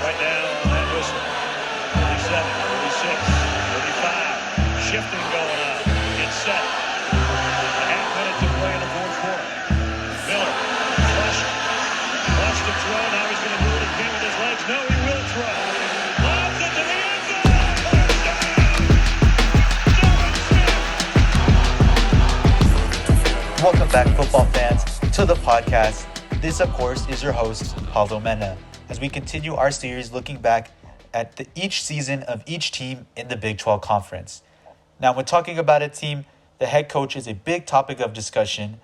right down on that whistle. 37, 36, 35. Shifting going on. Gets set. A half minute to play in the fourth quarter. Miller, flushed to throw. Now he's going to move it again with his legs. No, he will throw. Lobs it to the end zone. Welcome back, football fans, to the podcast. This, of course, is your host, Paulo Mena, as we continue our series looking back at each season of each team in the Big 12 Conference. Now, when talking about a team, the head coach is a big topic of discussion.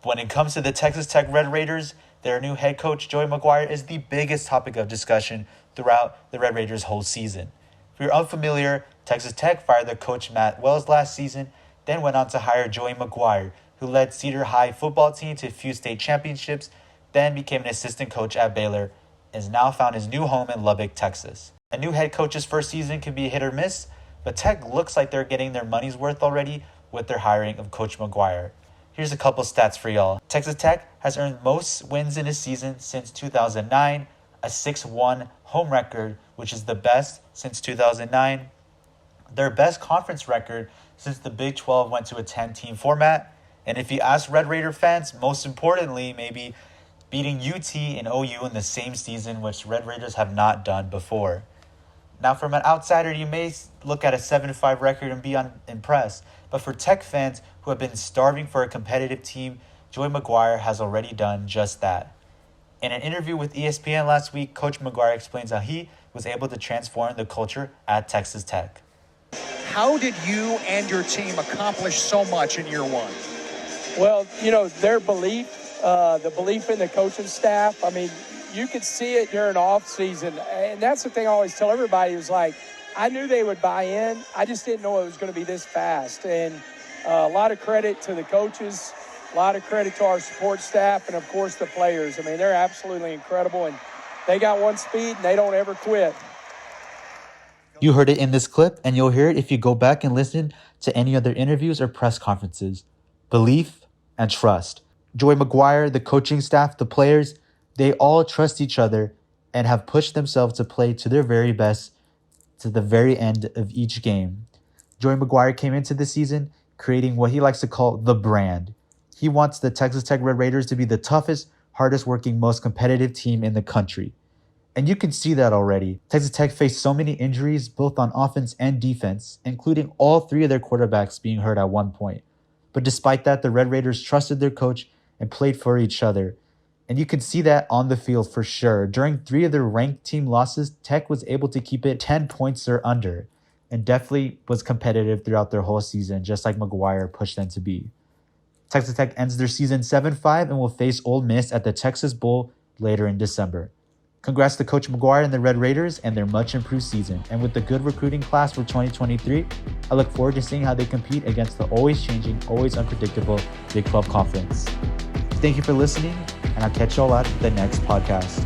When it comes to the Texas Tech Red Raiders, their new head coach, Joey McGuire, is the biggest topic of discussion throughout the Red Raiders' whole season. If you're unfamiliar, Texas Tech fired their coach Matt Wells last season, then went on to hire Joey McGuire, who led Cedar High football team to a few state championships, then became an assistant coach at Baylor, and has now found his new home in Lubbock, Texas. A new head coach's first season can be hit or miss, but Tech looks like they're getting their money's worth already with their hiring of Coach McGuire. Here's a couple stats for y'all. Texas Tech has earned most wins in a season since 2009, a 6-1 home record, which is the best since 2009. Their best conference record since the Big 12 went to a 10-team format. And if you ask Red Raider fans, most importantly, maybe beating UT and OU in the same season, which Red Raiders have not done before. Now, from an outsider, you may look at a 7-5 record and be unimpressed. But for Tech fans who have been starving for a competitive team, Joey McGuire has already done just that. In an interview with ESPN last week, Coach McGuire explains how he was able to transform the culture at Texas Tech. How did you and your team accomplish so much in year one? Well, their belief, the belief in the coaching staff, I mean, you could see it during off season. And that's the thing I always tell everybody is like, I knew they would buy in. I just didn't know it was going to be this fast. And a lot of credit to the coaches, a lot of credit to our support staff, and, of course, the players. I mean, they're absolutely incredible. And they got one speed, and they don't ever quit. You heard it in this clip, and you'll hear it if you go back and listen to any other interviews or press conferences. Belief and trust. Joey McGuire, the coaching staff, the players, they all trust each other and have pushed themselves to play to their very best to the very end of each game. Joey McGuire came into the season creating what he likes to call the brand. He wants the Texas Tech Red Raiders to be the toughest, hardest working, most competitive team in the country. And you can see that already. Texas Tech faced so many injuries, both on offense and defense, including all three of their quarterbacks being hurt at one point. But despite that, the Red Raiders trusted their coach and played for each other. And you can see that on the field for sure. During 3 of their ranked team losses, Tech was able to keep it 10 points or under, and definitely was competitive throughout their whole season, just like McGuire pushed them to be. Texas Tech ends their season 7-5 and will face Ole Miss at the Texas Bowl later in December. Congrats to Coach McGuire and the Red Raiders and their much improved season. And with the good recruiting class for 2023, I look forward to seeing how they compete against the always changing, always unpredictable Big 12 Conference. Thank you for listening, and I'll catch y'all at the next podcast.